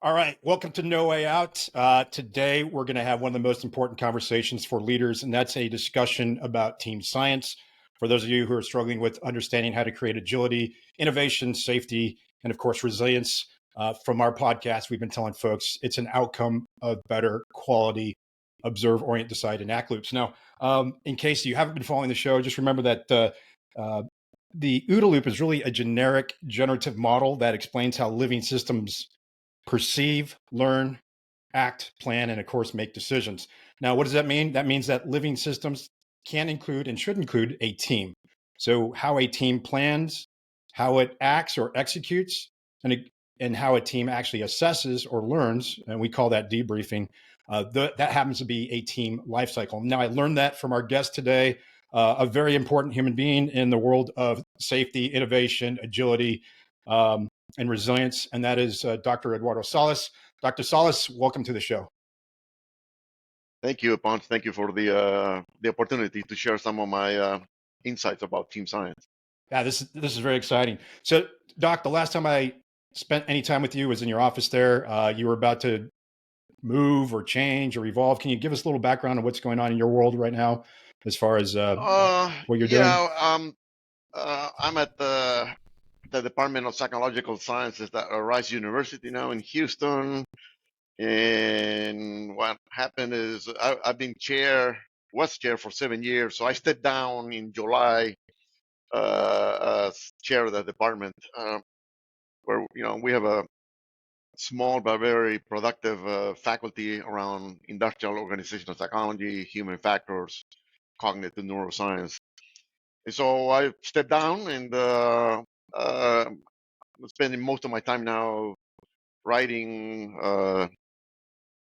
All right, welcome to No Way Out. Today, we're going to have one of the most important conversations for leaders, and that's a discussion about team science. For those of you who are struggling with understanding how to create agility, innovation, safety, and of course, resilience, from our podcast, we've been telling folks it's an outcome of better quality, observe, orient, decide, and act loops. Now, in case you haven't been following the show, just remember that the OODA loop is really a generic generative model that explains how living systems perceive, learn, act, plan, and of course, make decisions. Now, what does that mean? That means that living systems can include and should include a team. So, how a team plans, how it acts or executes, and how a team actually assesses or learns, and we call that debriefing. That happens to be a team life cycle. Now, I learned that from our guest today, a very important human being in the world of safety, innovation, agility, and resilience, and that is Dr. Eduardo Salas. Dr. Salas, welcome to the show. Thank you, Ponch. Thank you for the opportunity to share some of my insights about team science. Yeah, this is very exciting. So, Doc, the last time I spent any time with you was in your office there. You were about to move or change or evolve. Can you give us a little background on what's going on in your world right now, as far as what you're doing? I'm at the Department of Psychological Sciences at Rice University now in Houston. And what happened is I've been was chair for 7 years. So I stepped down in July as chair of the department, where we have a small but very productive faculty around industrial organizational psychology, human factors, cognitive neuroscience. And so I stepped down and I'm spending most of my time now writing,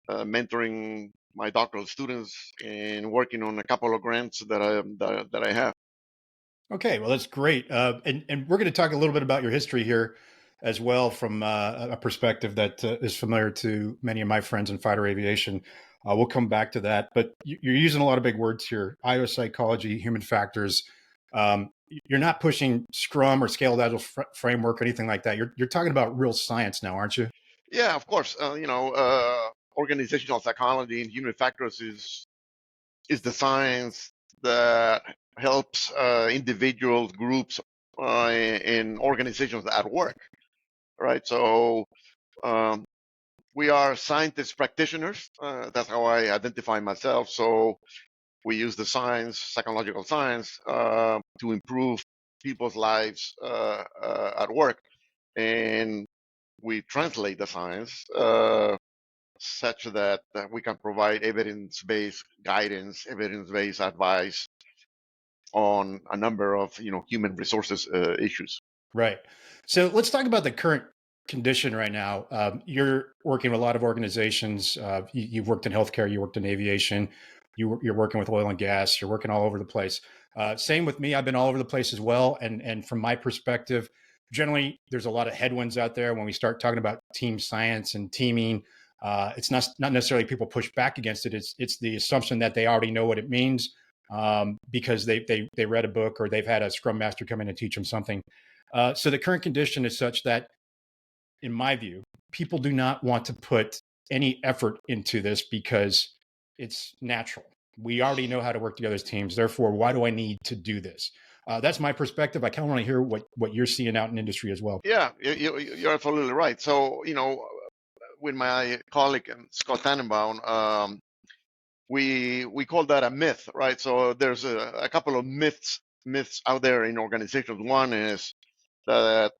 mentoring my doctoral students, and working on a couple of grants that I have. Okay, well, that's great. And we're going to talk a little bit about your history here as well, from a perspective that is familiar to many of my friends in fighter aviation. We'll come back to that. But you're using a lot of big words here: IO psychology, human factors. You're not pushing Scrum or Scaled Agile framework or anything like that. You're talking about real science now, aren't you? Yeah, of course. Organizational psychology and human factors is the science that helps individuals, groups, and organizations at work, right? So um, we are scientists practitioners. That's how I identify myself. So we use the science, psychological science, to improve people's lives at work, and we translate the science such that we can provide evidence-based guidance, evidence-based advice on a number of human resources issues. Right. So let's talk about the current condition right now. You're working with a lot of organizations. You've worked in healthcare, you worked in aviation, you're working with oil and gas, you're working all over the place. Same with me. I've been all over the place as well. And from my perspective, generally, there's a lot of headwinds out there when we start talking about team science and teaming. It's not necessarily people push back against it. It's the assumption that they already know what it means, because they read a book or they've had a Scrum Master come in and teach them something. So the current condition is such that, in my view, people do not want to put any effort into this because it's natural. We already know how to work together as teams. Therefore, why do I need to do this? That's my perspective. I kind of want to hear what you're seeing out in industry as well. Yeah, you're absolutely right. So, with my colleague Scott Tannenbaum, we call that a myth, right? So there's a couple of myths out there in organizations. One is that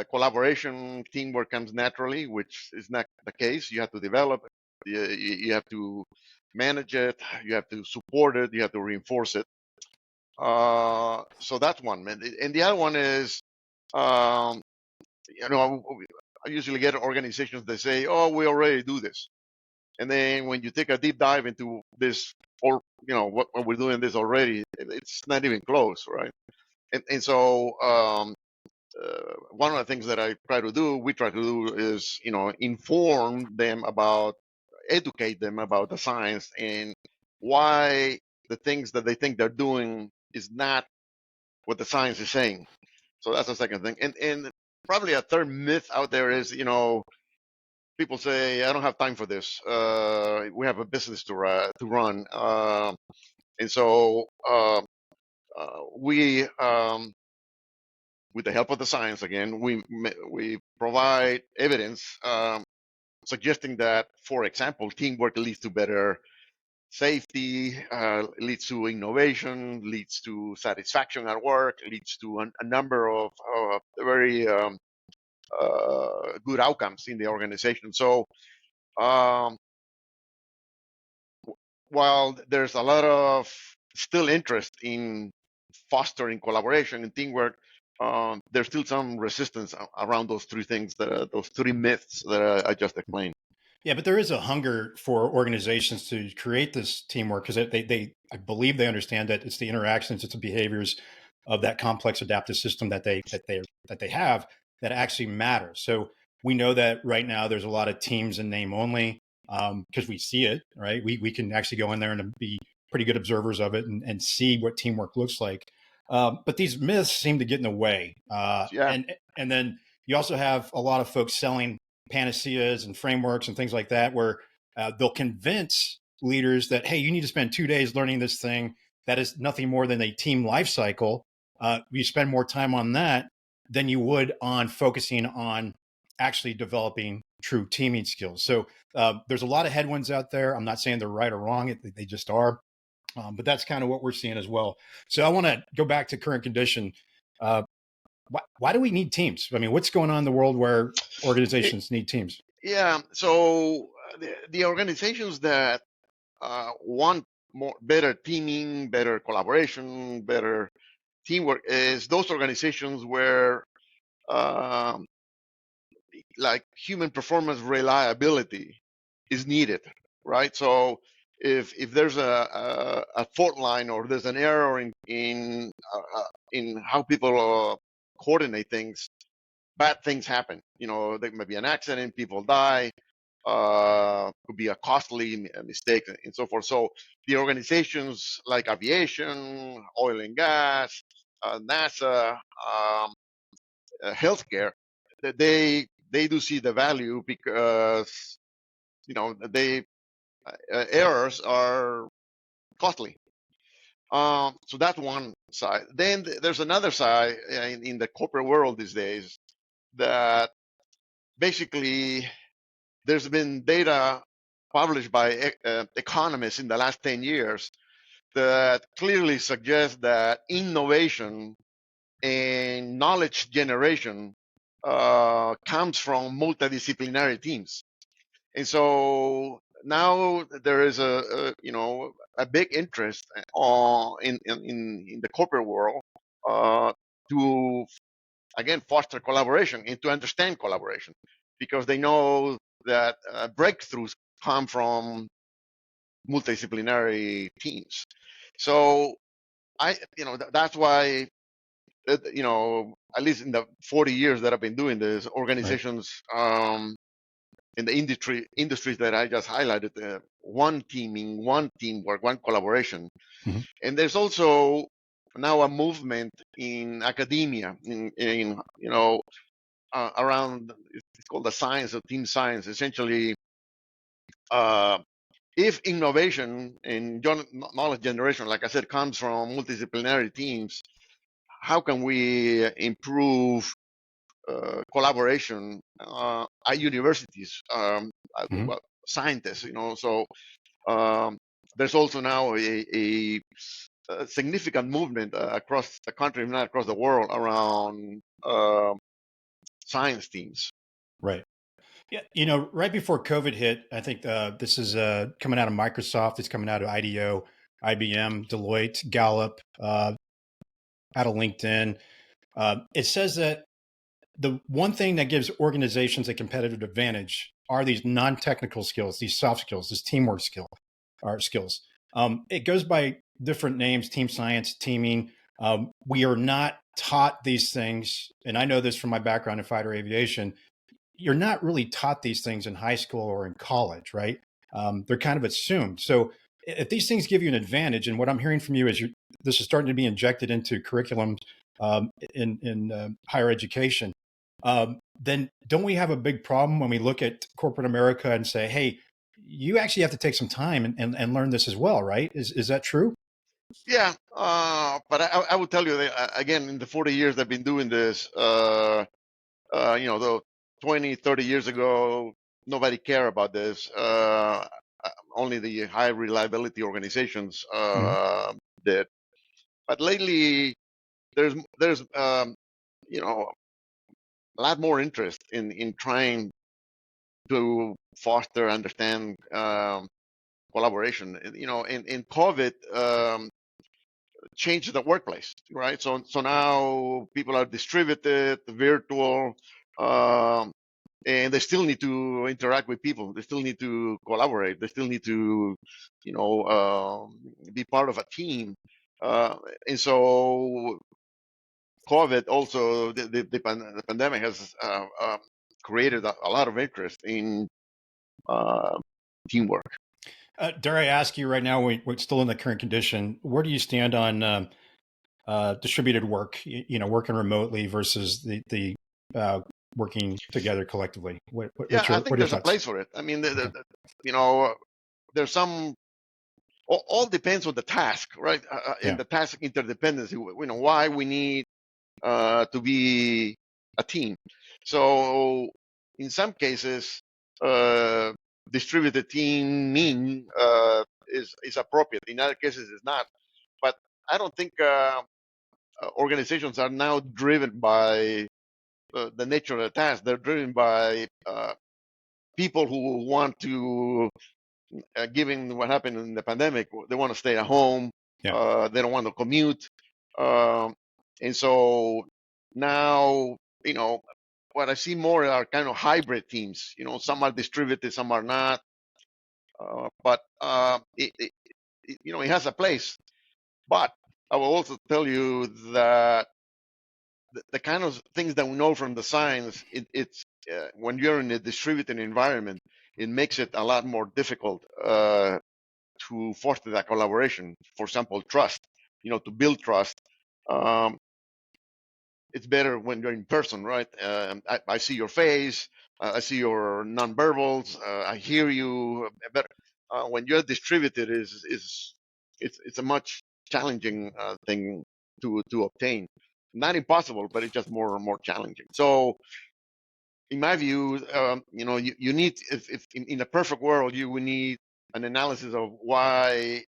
collaboration, teamwork comes naturally, which is not the case. You have to develop it, you have to manage it, you have to support it, you have to reinforce it. So that's one. And the other one is, um, I usually get organizations that say, "Oh, we already do this," and then when you take a deep dive into this, or what we're doing this already, it's not even close, right? And so one of the things that we try to do is, inform them educate them about the science and why the things that they think they're doing is not what the science is saying. So that's the second thing. And probably a third myth out there is, people say, I don't have time for this. We have a business to run. And so we, with the help of the science again, we provide evidence suggesting that, for example, teamwork leads to better safety, leads to innovation, leads to satisfaction at work, leads to a number of very good outcomes in the organization. So um, while there's a lot of still interest in fostering collaboration and teamwork, there's still some resistance around those three things, those three myths that I just explained. Yeah, but there is a hunger for organizations to create this teamwork because I believe they understand that it's the interactions, it's the behaviors of that complex adaptive system that they have that actually matter. So we know that right now there's a lot of teams in name only because we see it, right? We can actually go in there and be pretty good observers of it and see what teamwork looks like. But these myths seem to get in the way, Yeah, and then you also have a lot of folks selling panaceas and frameworks and things like that, where they'll convince leaders that, hey, you need to spend 2 days learning this thing that is nothing more than a team life cycle. You spend more time on that than you would on focusing on actually developing true teaming skills. So there's a lot of headwinds out there. I'm not saying they're right or wrong. They just are. But that's kind of what we're seeing as well. So I want to go back to current condition. Uh, why do we need teams? I mean, what's going on in the world where organizations need teams? yeah. So the organizations that want better teaming, better collaboration, better teamwork is those organizations where um, like human performance reliability is needed, right? So if there's a fault line or there's an error in how people coordinate things, bad things happen. You know, there may be an accident, people die, could be a costly mistake, and so forth. So the organizations like aviation, oil and gas, NASA, healthcare, they do see the value because they errors are costly. So that's one side. Then there's another side in the corporate world these days that basically there's been data published by economists in the last 10 years that clearly suggests that innovation and knowledge generation comes from multidisciplinary teams. And so now there is a big interest in the corporate world to again foster collaboration and to understand collaboration because they know that breakthroughs come from multidisciplinary teams. So that's why at least in the 40 years that I've been doing this, Right. organizations in the industries that I just highlighted, one teaming, one teamwork, one collaboration. Mhm. And there's also now a movement in academia, around, it's called the science of team science. Essentially, uh, if innovation and knowledge generation, like I said, comes from multidisciplinary teams, how can we improve collaboration at universities, Mhm. well, scientists, so um, there's also now a significant movement across the country, if not across the world, around science teams. Right. Yeah. Right before COVID hit, I think this is coming out of Microsoft. It's coming out of IDEO, IBM, Deloitte, Gallup, out of LinkedIn. It says that the one thing that gives organizations a competitive advantage are these non-technical skills, these soft skills, this teamwork skills. It goes by different names: team science, teaming. We are not taught these things, and I know this from my background in fighter aviation. You're not really taught these things in high school or in college, right? They're kind of assumed. So if these things give you an advantage, and what I'm hearing from you is this is starting to be injected into curriculums in higher education. then don't we have a big problem when we look at corporate America and say, hey, you actually have to take some time and learn this as well, right? Is that true? Yeah, but I would tell you that, again, in the 40 years I've been doing this, though 20, 30 years ago, nobody cared about this. Only the high reliability organizations Mm-hmm. did. But lately, there's a lot more interest in trying to foster, understand collaboration. In COVID, changed the workplace, right? So now people are distributed, virtual, um, and they still need to interact with people. They still need to collaborate. They still need to, be part of a team. And so COVID also, the pandemic has created a lot of interest in uh, teamwork. Dare I ask you right now, we're still in the current condition, where do you stand on distributed work, working remotely versus the working together collectively? Yeah, I What think are your there's a thoughts? place for it. I mean, Okay. there's some. All depends on the task, right? In Yeah. the task interdependence, why we need to be a team. So in some cases, uh, distributed teaming is appropriate. In other cases, it's not. But I don't think organizations are now driven by the nature of the task. They're driven by people who want to, given what happened in the pandemic, they want to stay at home. Yeah. They don't want to commute. Um, and so now, what I see more are kind of hybrid teams. Some are distributed, some are not. But it has a place. But I will also tell you that the kind of things that we know from the science, it's when you're in a distributed environment, it makes it a lot more difficult to foster that collaboration. For example, trust. To build trust. Um, it's better when you're in person, right? I see your face, I see your nonverbals, I hear you better. When you're distributed, it's a much challenging thing to obtain. Not impossible, but it's just more challenging. So, in my view, you need, if in a perfect world, you would need an analysis of why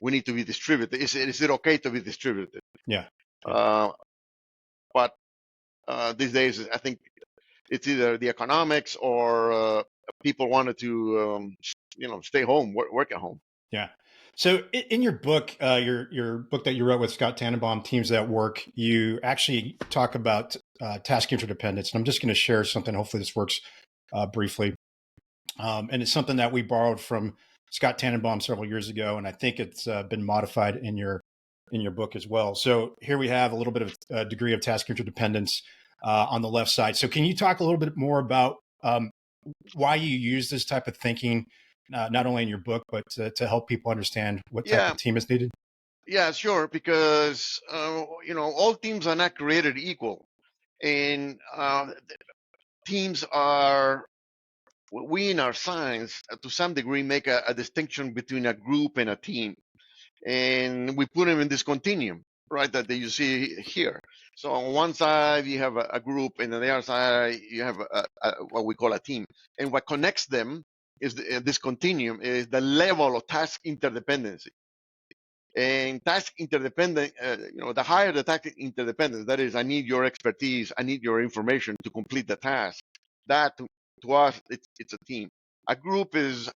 we need to be distributed. Is it okay to be distributed? Yeah. Yeah. Uh, but these days, I think it's either the economics or people wanted to, stay home, work at home. Yeah. So in your book, your book that you wrote with Scott Tannenbaum, Teams That Work, you actually talk about task interdependence. And I'm just going to share something. Hopefully this works briefly. And it's something that we borrowed from Scott Tannenbaum several years ago. And I think it's been modified in your book as well. So here we have a little bit of a degree of task interdependence on the left side. So can you talk a little bit more about why you use this type of thinking, not only in your book, but to help people understand what type Yeah, of team is needed? yeah, sure. Because all teams are not created equal, and teams are. We in our science, to some degree, make a distinction between a group and a team, and we put them in this continuum, right? That you see here. So on one side you have a group, and on the other side you have what we call a team. And what connects them is this continuum is the level of task interdependency. And task interdependent, the higher the task interdependence, that is, I need your expertise, I need your information to complete the task. That to us, it's a team. A group is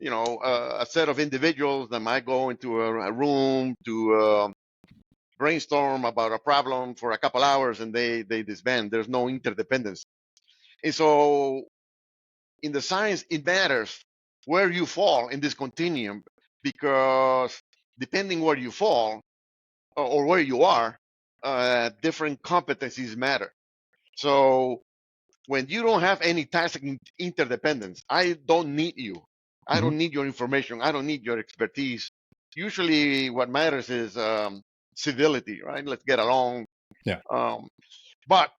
a set of individuals that might go into a room to brainstorm about a problem for a couple hours and they disband. There's no interdependence. And so in the science, it matters where you fall in this continuum, because depending where you fall or where you are, different competencies matter. So when you don't have any task interdependence, I don't need you. I Hmm. don't need your information. I don't need your expertise. Usually, what matters is civility, right? Let's get along. Yeah. Um, but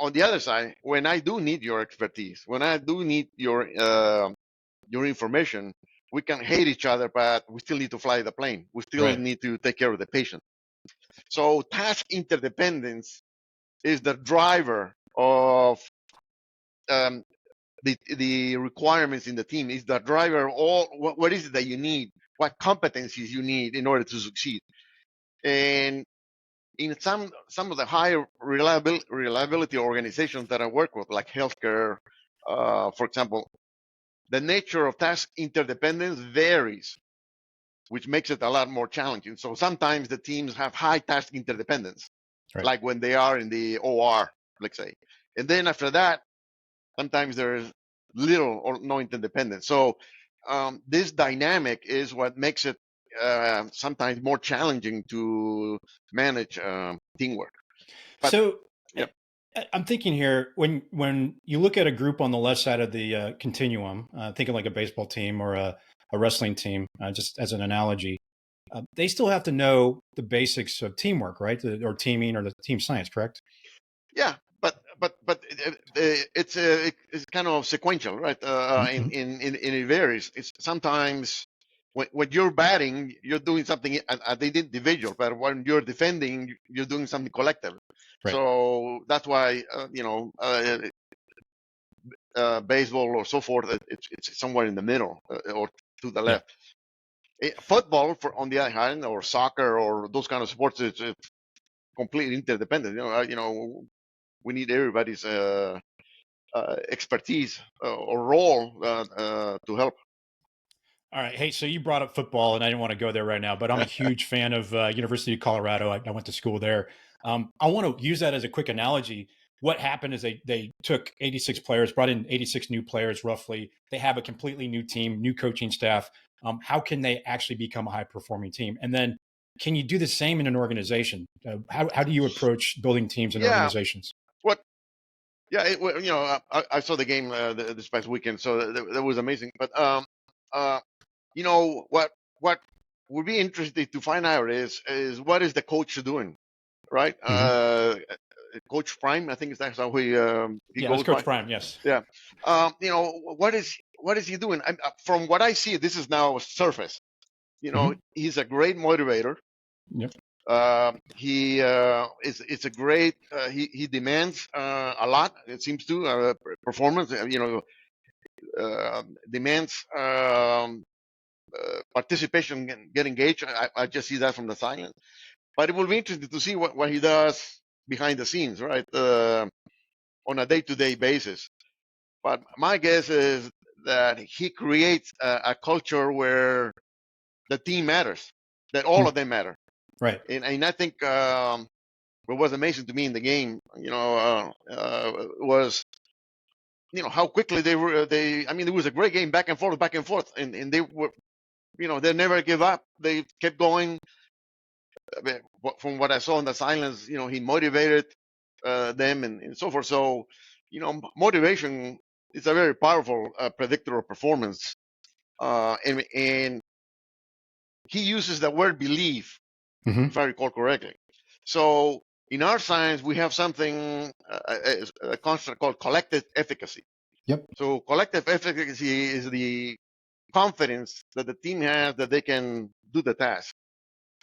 on the other side, when I do need your expertise, when I do need your information, we can hate each other, but we still need to fly the plane. We still Right. need to take care of the patient. So task interdependence is the driver of um, the requirements in the team. Is the driver of all what is it that you need, what competencies you need in order to succeed. And in some of the higher reliability organizations that I work with, like healthcare, for example, the nature of task interdependence varies, which makes it a lot more challenging. So sometimes the teams have high task interdependence, Right. like when they are in the OR, let's say. And then after that, sometimes there's little or no interdependence. So this dynamic is what makes it sometimes more challenging to manage teamwork. But So yeah, I'm thinking here, when you look at a group on the left side of the continuum, thinking like a baseball team or a wrestling team, just as an analogy, they still have to know the basics of teamwork, right? Or teaming or the team science, correct? yeah, but it's kind of sequential, right? Mm-hmm. In it varies. It's sometimes when you're batting, you're doing something at the individual, but when you're defending, you're doing something collective. Right. So that's why baseball or so forth, it's somewhere in the middle or to the Yeah. left. Football, on the other hand, or soccer or those kind of sports, it's completely interdependent. We need everybody's expertise or role to help. All right. Hey, so you brought up football, and I didn't want to go there right now, but I'm a huge fan of University of Colorado. I went to school there. I want to use that as a quick analogy. What happened is they took 86 players, brought in 86 new players roughly. They have a completely new team, new coaching staff. How can they actually become a high performing team? And then can you do the same in an organization? How do you approach building teams and Yeah. organizations? What? Yeah. I saw the game this past weekend, so that was amazing. But uh, what would be interesting to find out is what is the coach doing, right? Mm-hmm. Coach Prime, I think that's how he Yeah, that's goes Coach by. Prime. Yes. Yeah. What is he doing? From what I see, this is now surface. Mm-hmm. He's a great motivator. Yep. He is a great. He demands a lot. It seems to performance. Demands participation, get engaged. I just see that from the silence. But it will be interesting to see what he does behind the scenes, right? On a day-to-day basis. But my guess is that he creates a culture where the team matters, that all of them matter. Right. And I think what was amazing to me in the game, was how quickly they were. I mean, it was a great game, back and forth, and they were, they never give up. They kept going. I mean, from what I saw in the silence, he motivated them and so forth. So, motivation is a very powerful predictor of performance. And he uses the word belief, Mm-hmm. if I recall correctly. So in our science, we have something, a concept called collective efficacy. Yep. So collective efficacy is the confidence that the team has that they can do the task.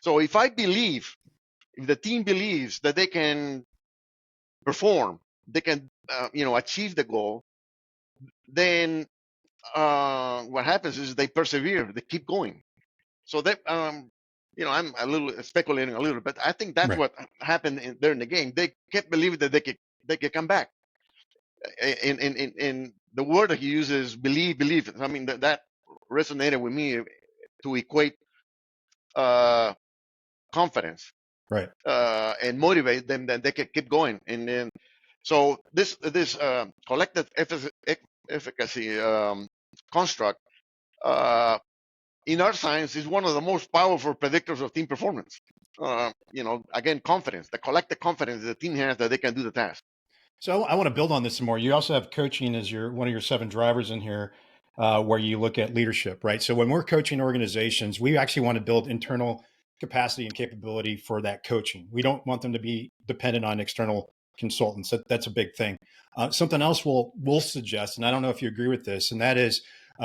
So if the team believes that they can perform, they can, achieve the goal, then what happens is they persevere, they keep going. So that, I'm a little speculating a little, but I think that's Right. what happened there in the game. They kept believing that they could come back. And the word that he uses, believe. I mean, that resonated with me to equate uh, confidence Right. and motivate them that they could keep going. And then, so this collective efficacy construct uh, in our science is one of the most powerful predictors of team performance. Again, confidence, the collective confidence the team has that they can do the task. So I want to build on this some more. You also have coaching as one of your 7 drivers in here, where you look at leadership, right? So when we're coaching organizations, we actually want to build internal capacity and capability for that coaching. We don't want them to be dependent on external consultants. That's a big thing. Something else we'll suggest, and I don't know if you agree with this, and that is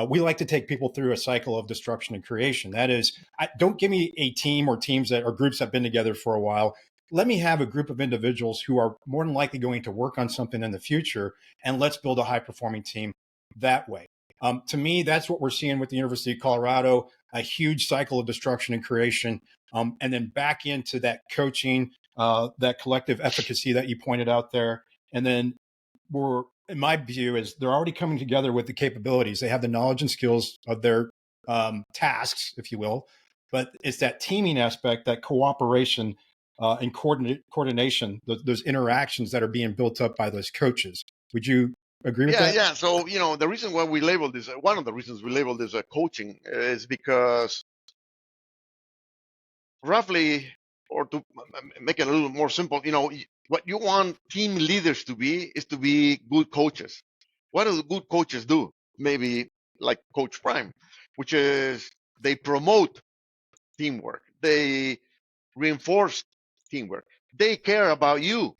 we like to take people through a cycle of destruction and creation. That is, don't give me a team or teams that or groups that have been together for a while. Let me have a group of individuals who are more than likely going to work on something in the future, and let's build a high performing team that way. To me, that's what we're seeing with the University of Colorado, a huge cycle of destruction and creation, and then back into that coaching, that collective efficacy that you pointed out there. And then in my view, is they're already coming together with the capabilities. They have the knowledge and skills of their tasks, if you will, but it's that teaming aspect, that cooperation and coordination, those interactions that are being built up by those coaches. Would you agree with that? Yeah. So, the reason why we label this, one of the reasons we label this coaching is because roughly, or to make it a little more simple, what you want team leaders to be is to be good coaches. What do the good coaches do? Maybe like Coach Prime, which is they promote teamwork. They reinforce teamwork. They care about you,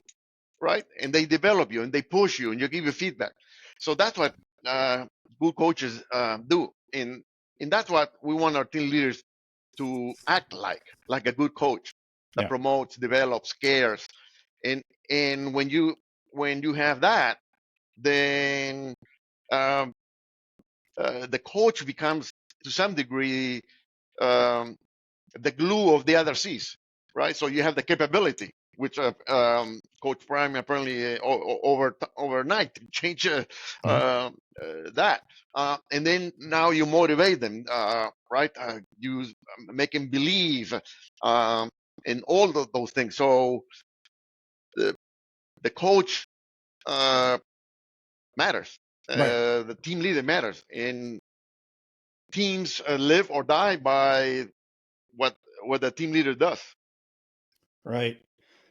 right? And they develop you and they push you and you give you feedback. So that's what good coaches do. And that's what we want our team leaders to act like a good coach that promotes, develops, cares. And when you have that, then the coach becomes to some degree the glue of the other C's, right? So you have the capability, which Coach Prime apparently overnight changed that, and then now you motivate them, right? You make them believe, and all those things. So the coach matters. The team leader matters, and teams live or die by what the team leader does. Right.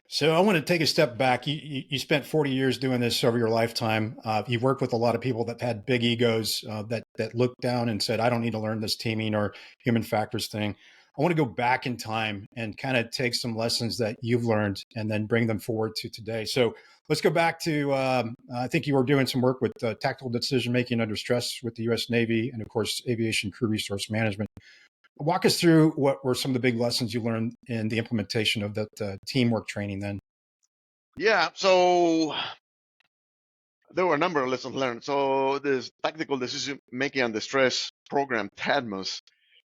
So I want to take a step back. You spent 40 years doing this over your lifetime. You've worked with a lot of people that had big egos that looked down and said, I don't need to learn this teaming or human factors thing. I want to go back in time and kind of take some lessons that you've learned and then bring them forward to today. So let's go back to, I think you were doing some work with tactical decision-making under stress with the U.S. Navy and, of course, aviation crew resource management. Walk us through what were some of the big lessons you learned in the implementation of that teamwork training then. Yeah, so there were a number of lessons learned. So this tactical decision making under stress program, TADMOS,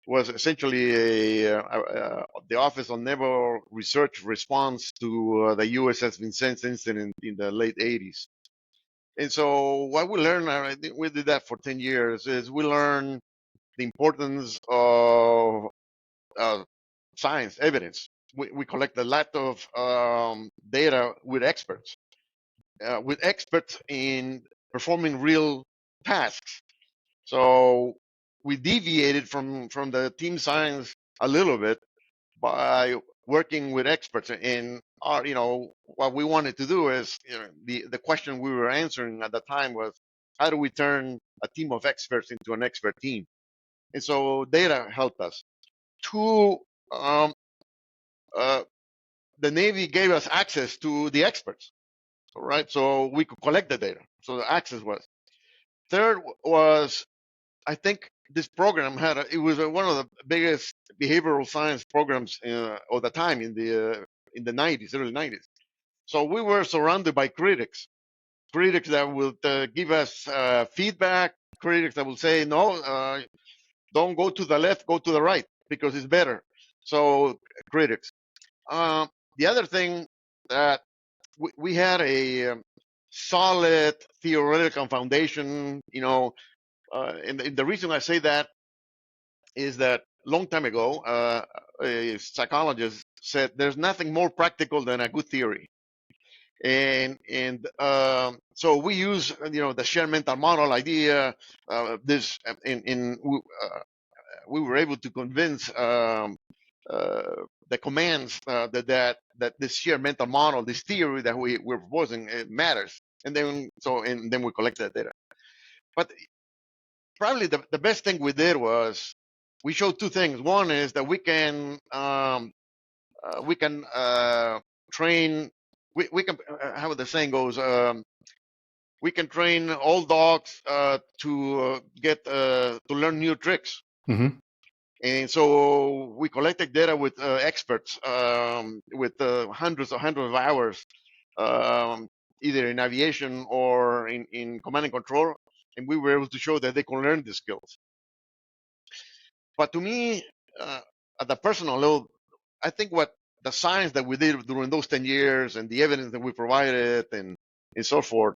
was essentially the Office of Naval Research response to the USS Vincennes incident in the late 80s. And so what we learned, I think we did that for 10 years, is we learned the importance of science, evidence. We collect a lot of data with experts in performing real tasks. So we deviated from the team science a little bit by working with experts. And what we wanted to do is, the question we were answering at the time was, how do we turn a team of experts into an expert team? And so data helped us. Two, the Navy gave us access to the experts, right? So we could collect the data. So the access was. Third was, I think this program it was one of the biggest behavioral science programs of the time in the 90s, early 90s. So we were surrounded by critics that would give us feedback, critics that would say, no, don't go to the left, go to the right because it's better. So critics. The other thing that we had a solid theoretical foundation, and the reason I say that is that long time ago, a psychologist said there's nothing more practical than a good theory. And so we use, the shared mental model idea. We were able to convince the commands that this shared mental model, this theory that we're proposing, it matters. And then we collect that data. But probably the best thing we did was we showed two things. One is that we can train we can, how the saying goes, we can train old dogs to get to learn new tricks. Mm-hmm. And so we collected data with experts, with hundreds of hours, either in aviation or in command and control, and we were able to show that they can learn these skills. But to me, uh, at the personal level, I think what the science that we did during those 10 years and the evidence that we provided and so forth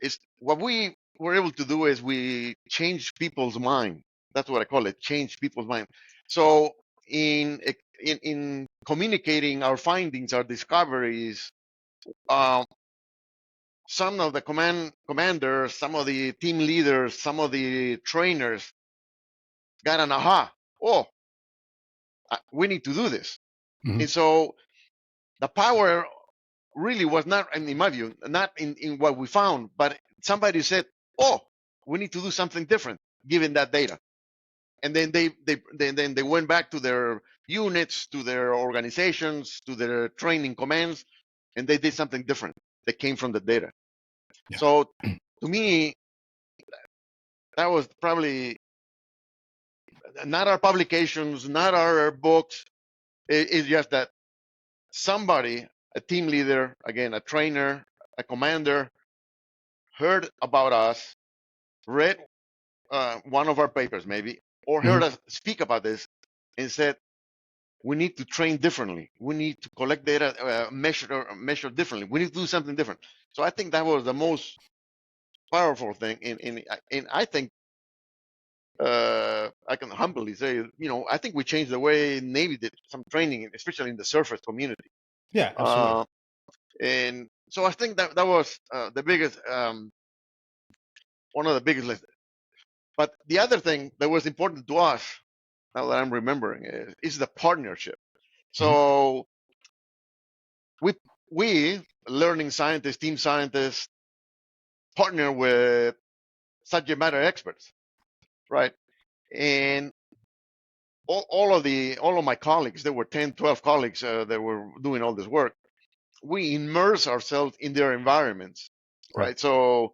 is what we were able to do is we change people's mind. That's what I call it, change people's mind. So in communicating our findings, our discoveries, um, some of the commanders, some of the team leaders, some of the trainers got an aha. Oh, we need to do this. Mm-hmm. And so the power really was not, in my view, not in what we found, but somebody said, "Oh, we need to do something different given that data." And then they went back to their units, to their organizations, to their training commands, and they did something different that came from the data. Yeah. So to me, that was probably not our publications, not our books. It's just that somebody, a team leader, again, a trainer, a commander, heard about us, read one of our papers maybe, or heard Mm-hmm. us speak about this and said, we need to train differently. We need to collect data, measure differently. We need to do something different. So I think that was the most powerful thing. And I think I can humbly say, I think we changed the way Navy did some training, especially in the surface community. Yeah, absolutely. Uh, and so I think that was the biggest, one of the biggest lessons. But the other thing that was important to us, now that I'm remembering, is the partnership. Mm-hmm. So we we learning scientists, team scientists, partner with subject matter experts, right? And all of my colleagues, there were 10, 12 colleagues that were doing all this work. We immerse ourselves in their environments, Right. right? So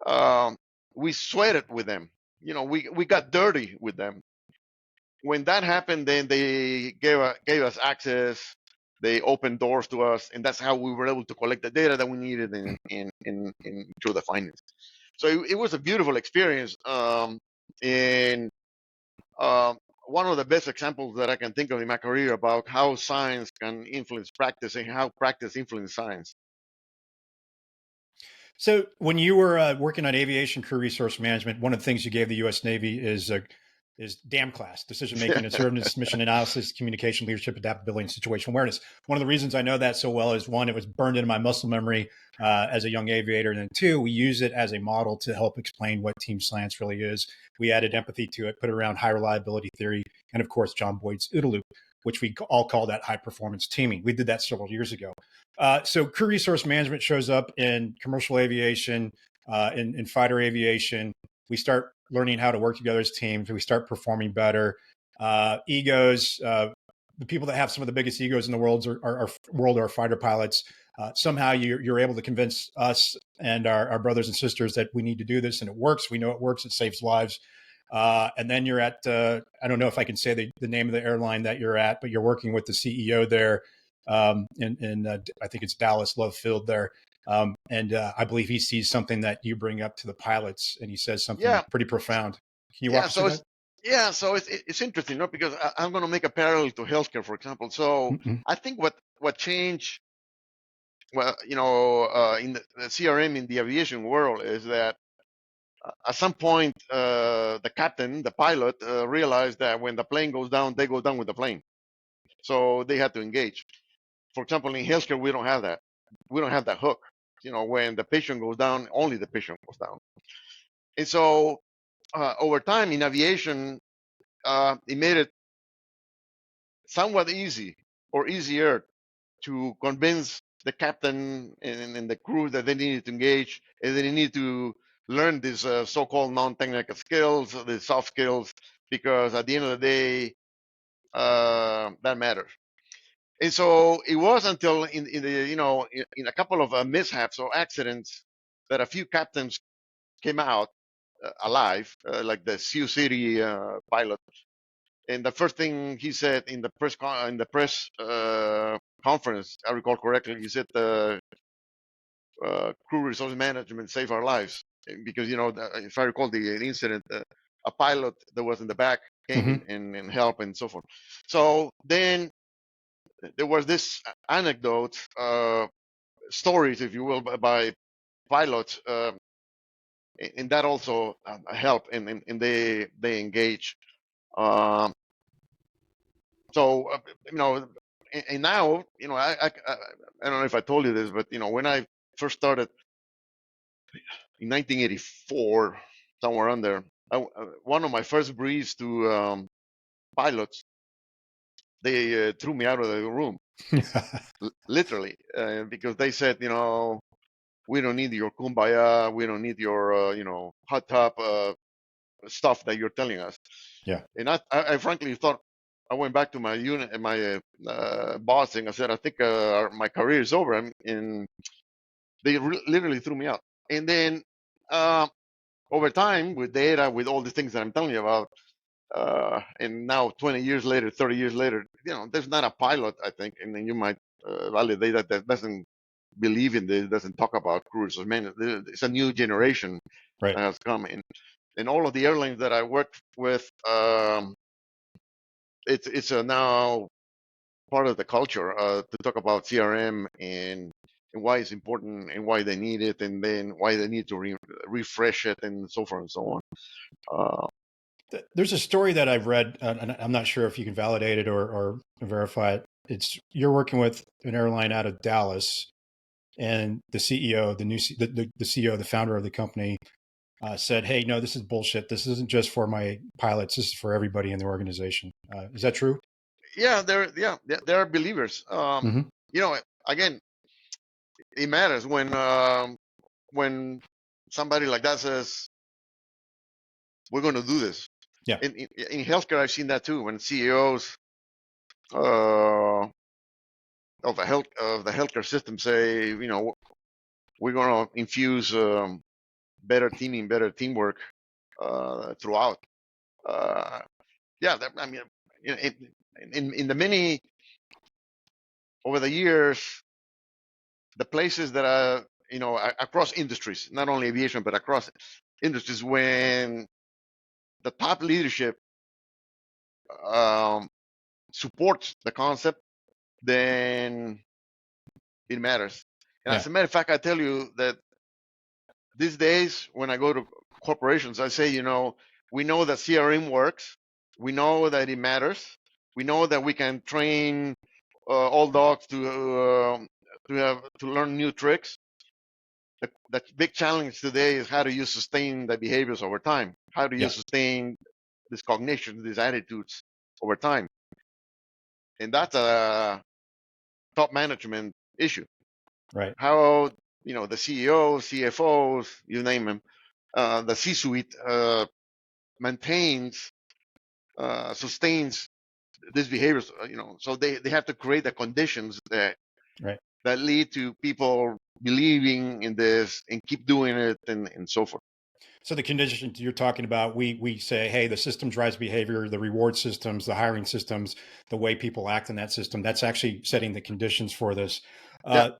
um, we sweated with them. We got dirty with them. When that happened, then they gave us access. They opened doors to us, and that's how we were able to collect the data that we needed in through the findings. So it was a beautiful experience. And um, one of the best examples that I can think of in my career about how science can influence practice and how practice influences science. So when you were working on aviation crew resource management, one of the things you gave the U.S. Navy is DAM class, decision making, assertiveness, mission analysis, communication, leadership, adaptability, and situational awareness. One of the reasons I know that so well is one, it was burned into my muscle memory as a young aviator, and then two, we use it as a model to help explain what team science really is. We added empathy to it, put it around high reliability theory, and of course John Boyd's OODA loop, which we all call that high performance teaming. We did that several years ago. So crew resource management shows up in commercial aviation, in fighter aviation. We start learning how to work together as teams. We start performing better. Egos, the people that have some of the biggest egos in the world are fighter pilots. Somehow you're able to convince us and our brothers and sisters that we need to do this, and it works. We know it works. It saves lives. And then you're at, I don't know if I can say the name of the airline that you're at, but you're working with the CEO there. I think it's Dallas Love Field there. And I believe he sees something that you bring up to the pilots, and he says something Yeah, pretty profound. Can you walk yeah. us through that? So it's interesting, because I'm going to make a parallel to healthcare, for example. So Mm-hmm. I think what changed, well, in the CRM in the aviation world is that at some point the captain, the pilot, realized that when the plane goes down, they go down with the plane. So they had to engage. For example, in healthcare, we don't have that. We don't have that hook. When the patient goes down, only the patient goes down. And so over time in aviation, it made it somewhat easy or easier to convince the captain and the crew that they needed to engage and they needed to learn these so-called non-technical skills, the soft skills, because at the end of the day, that matters. And so it was until in the in a couple of mishaps or accidents that a few captains came out alive, like the Sioux City pilot. And the first thing he said in the press conference, I recall correctly, he said the crew resource management saved our lives. Because if I recall the incident, a pilot that was in the back came Mhm. and helped and so forth. So then there was this anecdote, stories, if you will, by pilots, and that also helped, and they engage. Um, so and now I don't know if I told you this, but when I first started in 1984, somewhere on there, one of my first briefs to pilots, they threw me out of the room, literally, because they said, we don't need your kumbaya, we don't need your hot top stuff that you're telling us. Yeah. And I frankly thought, I went back to my unit and my boss, and I said, I think my career is over, and they literally threw me out. And then uh, over time, with data, with all the things that I'm telling you about, and now 20 years later, 30 years later, there's not a pilot, I think, and then you might validate that doesn't believe in this, doesn't talk about crew resource management. It's a new generation Right. that has come in, and all of the airlines that I worked with, it's now part of the culture to talk about CRM and why it's important and why they need it, and then why they need to refresh it and so forth and so on. Uh, There's a story that I've read, and I'm not sure if you can validate it or verify it. It's you're working with an airline out of Dallas, and the CEO, the CEO, the founder of the company, said, "Hey, no, this is bullshit. This isn't just for my pilots. This is for everybody in the organization." Is that true? yeah, they're believers. Mm-hmm. Again, it matters when somebody like that says we're going to do this. Yeah. In healthcare, I've seen that too. When CEOs uh, of the healthcare system say, we're going to infuse better teaming, better teamwork throughout. Uh, yeah, I mean, in the many over the years, the places that are across industries, not only aviation but across industries, when the top leadership um, supports the concept, then it matters. And Yeah. as a matter of fact, I tell you that these days when I go to corporations, I say, we know that CRM works, we know that it matters, we know that we can train all dogs to learn new tricks. The big challenge today is how do you sustain the behaviors over time? How do you Yeah. sustain this cognition, these attitudes over time? And that's a top management issue. Right. How the CEOs, CFOs, you name them, the C-suite maintains, sustains these behaviors. So they have to create the conditions Right. that lead to people believing in this and keep doing it and so forth. So the conditions you're talking about, we say, hey, the system drives behavior, the reward systems, the hiring systems, the way people act in that system. That's actually setting the conditions for this. Yeah,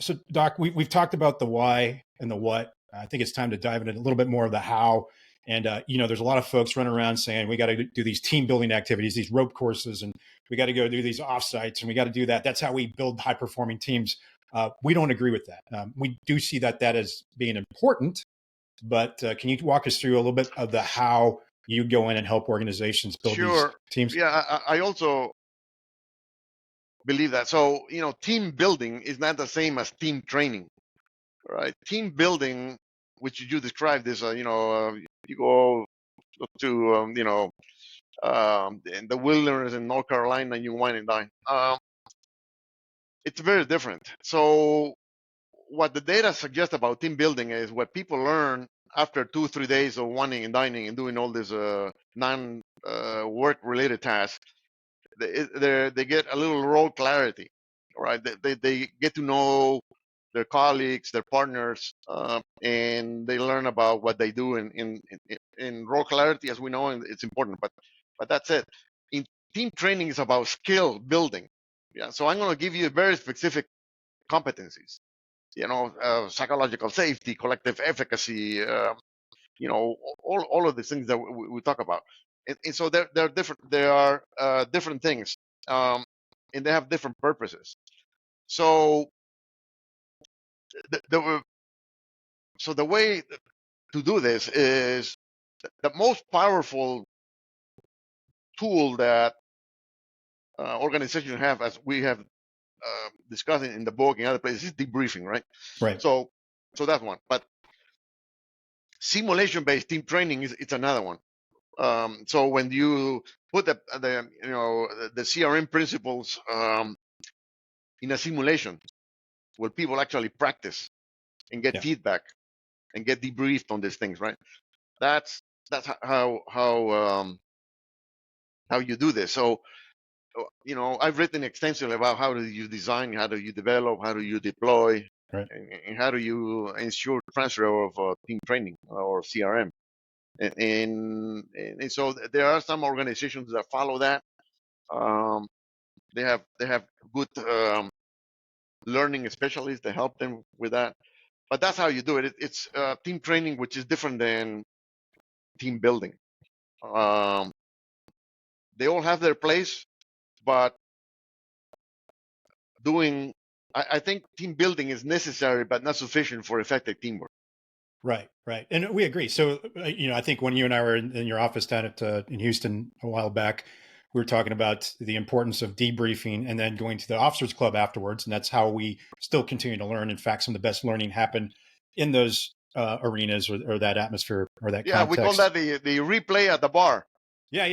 So, Doc, we've talked about the why and the what. I think it's time to dive into a little bit more of the how. And there's a lot of folks running around saying we got to do these team building activities, these rope courses, and we got to go do these offsites, and we got to do that. That's how we build high performing teams. We don't agree with that. We do see that as being important, but can you walk us through a little bit of the how you go in and help organizations build these sure. teams? Yeah, I also believe that. So, team building is not the same as team training, right? Team building, which you described, is, you go to, in the wilderness in North Carolina and you wine and dine. It's very different. So, what the data suggests about team building is what people learn after 2 3 days of wining and dining and doing all these non work related tasks. they get a little role clarity, right? They get to know their colleagues, their partners, and they learn about what they do in role clarity, as we know, and it's important. But that's it. In team training is about skill building. Yeah. So I'm going to give you very specific competencies. Psychological safety, collective efficacy. All of these things that we talk about. And so they're different. They are different things, um, and they have different purposes. So the so the way to do this is the most powerful tool that organizations have, as we have discussed in the book and other places, is debriefing, right? Right. So that's one. But simulation-based team training it's another one. So when you put the CRM principles in a simulation where people actually practice and get feedback and get debriefed on these things, right? That's how you do this. So I've written extensively about how do you design, how do you develop, how do you deploy, Right. and how do you ensure transfer of team training or CRM. And so there are some organizations that follow that. Um, they have good learning specialists that help them with that. But that's how you do it. It's team training, which is different than team building. Um, they all have their place, but I think team building is necessary, but not sufficient for effective teamwork. Right. And we agree. So, I think when you and I were in your office down in Houston a while back, we were talking about the importance of debriefing and then going to the officers club afterwards. And that's how we still continue to learn. In fact, some of the best learning happened in those arenas or that atmosphere or that Yeah, we call context. that the replay at the bar. Yeah.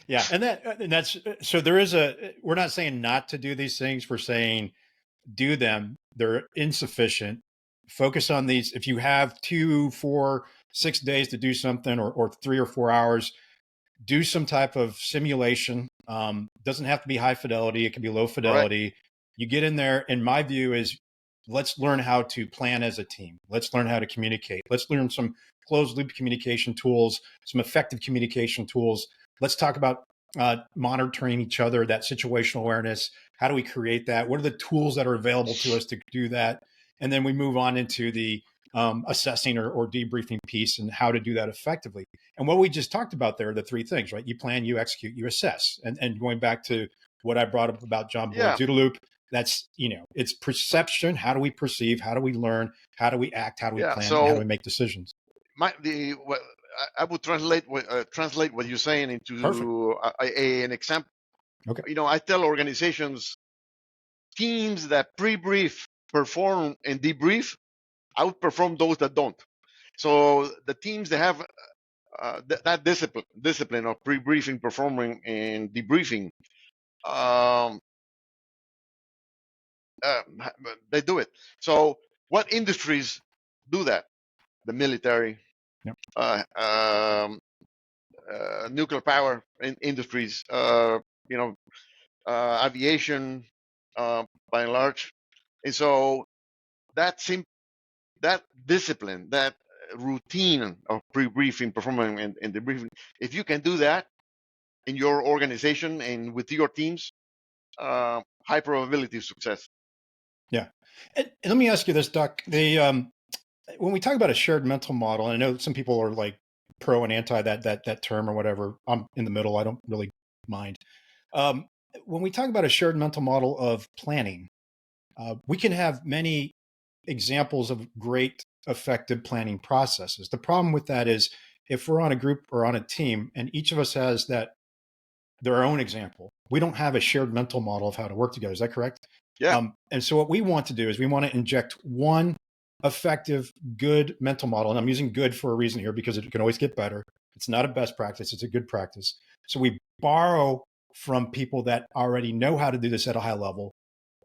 Yeah. And that's, so we're not saying not to do these things. We're saying do them. They're insufficient. Focus on these. If you have 2, 4, 6 days to do something, or 3 or 4 hours, do some type of simulation. Doesn't have to be high fidelity. It can be low fidelity. Right. You get in there. And my view is, let's learn how to plan as a team. Let's learn how to communicate. Let's learn some closed loop communication tools, some effective communication tools. Let's talk about monitoring each other, that situational awareness. How do we create that? What are the tools that are available to us to do that? And then we move on into the assessing or debriefing piece and how to do that effectively. And what we just talked about there are the 3 things, right? You plan, you execute, you assess. And going back to what I brought up about John Boyd's OODA loop, that's, it's perception. How do we perceive? How do we learn? How do we act? How do we plan? So how do we make decisions? I would translate what you're saying into an example. Okay. I tell organizations, teams that pre-brief, perform, and debrief outperform those that don't. So the teams that have that discipline of pre-briefing, performing, and debriefing, they do it. So what industries do that? The military, nuclear power industries, aviation, by and large. And so that discipline, that routine of pre-briefing, performing, and debriefing, if you can do that in your organization and with your teams, high probability of success. Yeah. And let me ask you this, Doc. When we talk about a shared mental model, and I know some people are like pro and anti that term or whatever. I'm in the middle. I don't really mind. When we talk about a shared mental model of planning, we can have many examples of great effective planning processes. The problem with that is if we're on a group or on a team and each of us has their own example, we don't have a shared mental model of how to work together. Is that correct? Yeah. And so what we want to do is we want to inject one effective, good mental model. And I'm using good for a reason here because it can always get better. It's not a best practice. It's a good practice. So we borrow from people that already know how to do this at a high level,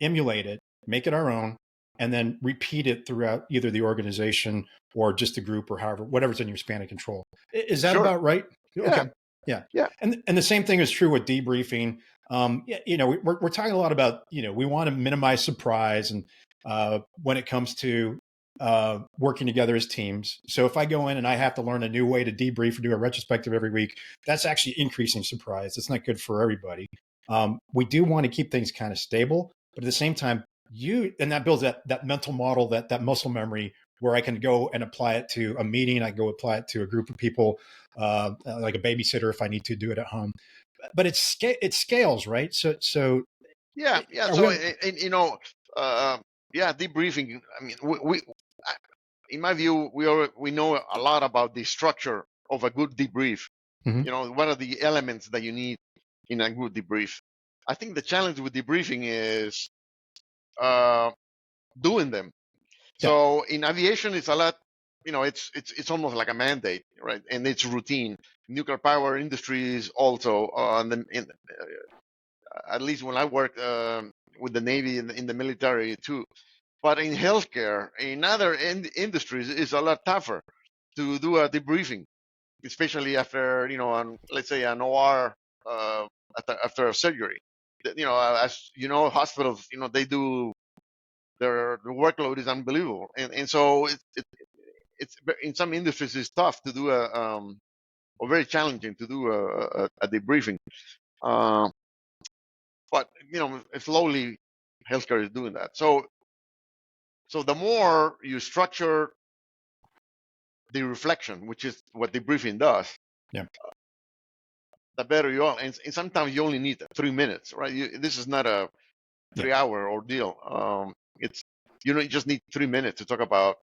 emulate it, make it our own, and then repeat it throughout either the organization or just a group or however, whatever's in your span of control. Is that about right? Yeah. Okay. Yeah. Yeah. And the same thing is true with debriefing. We're talking a lot about, we want to minimize surprise and when it comes to working together as teams. So if I go in and I have to learn a new way to debrief or do a retrospective every week, that's actually increasing surprise. It's not good for everybody. We do want to keep things kind of stable, but at the same time, and that builds that mental model, that muscle memory where I can go and apply it to a meeting. I go apply it to a group of people, like a babysitter if I need to do it at home. But it scales, right? So Yeah, yeah. are So, we? uh, yeah, debriefing. I mean, I- in my view, we know a lot about the structure of a good debrief. Mhm. What are the elements that you need in a good debrief? I think the challenge with debriefing is uh, doing them. Yeah, So in aviation, it's a lot. It's almost like a mandate, right? And it's routine. Nuclear power industry is also at least when I worked with the Navy in the military too. But in healthcare, in other industries, it's a lot tougher to do a debriefing, especially after let's say an OR after a surgery. As you know, hospitals, they do the workload is unbelievable, and so it's in some industries it's tough to do or very challenging to do a debriefing. Uh, but slowly healthcare is doing that. So the more you structure the reflection, which is what debriefing does, yeah, the better you are. And sometimes you only need 3 minutes, right? This is not a yeah. 3 hour ordeal. It's you just need 3 minutes to talk about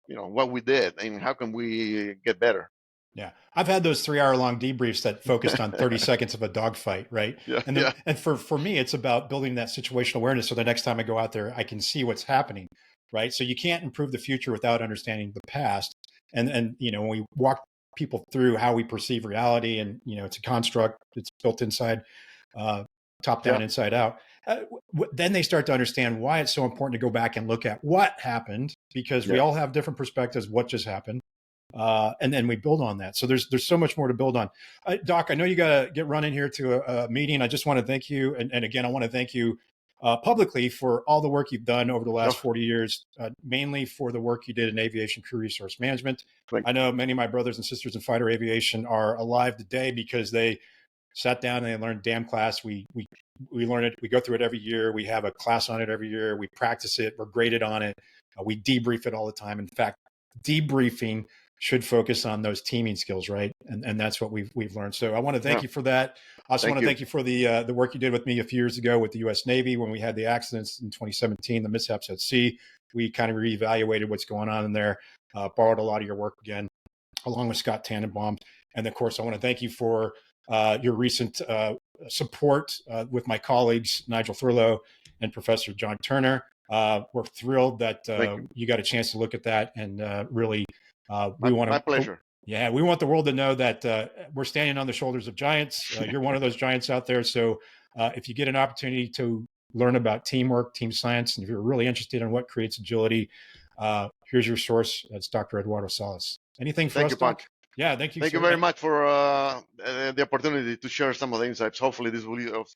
what we did and how can we get better. Yeah, I've had those 3 hour long debriefs that focused on 30 seconds of a dogfight, right? Yeah, And yeah, for me, it's about building that situational awareness so the next time I go out there, I can see what's happening, right? So you can't improve the future without understanding the past. And when we walk people through how we perceive reality, and it's a construct, it's built inside, uh, top yeah, down, inside out. Then they start to understand why it's so important to go back and look at what happened, because we yeah. all have different perspectives. What just happened? And then we build on that. So there's so much more to build on. Doc, I know you got to get running here to a meeting. I just want to thank you, and again, I want to thank you publicly for all the work you've done over the No, last 40 years, mainly for the work you did in aviation crew resource management. thank I know many of my brothers and sisters in fighter aviation are alive today because they sat down and they learned DAM class. We learn it. We go through it every year. We have a class on it every year. We practice it. We're graded on it. We debrief it all the time. In fact, debriefing should focus on those teaming skills, right? And that's what we've learned. So I want to thank yeah, you for that. I also thank want to you. thank you for the work you did with me a few years ago with the U.S. Navy when we had the accidents in 2017, the mishaps at sea. We kind of reevaluated what's going on in there. Borrowed a lot of your work again, along with Scott Tannenbaum. And of course, I want to thank you for your recent support with my colleagues, Nigel Thurlow and Professor John Turner. We're thrilled that Thank you. you got a chance to look at that, and really, we want My to. pleasure. Yeah, we want the world to know that we're standing on the shoulders of giants. You're one of those giants out there. So if you get an opportunity to learn about teamwork, team science, and if you're really interested in what creates agility, here's your source. That's Dr. Eduardo Salas. Anything for Thank us, you, Doc? Ponch. Yeah, thank you, Thank you sir. very much for the opportunity to share some of the insights. Hopefully, this will be of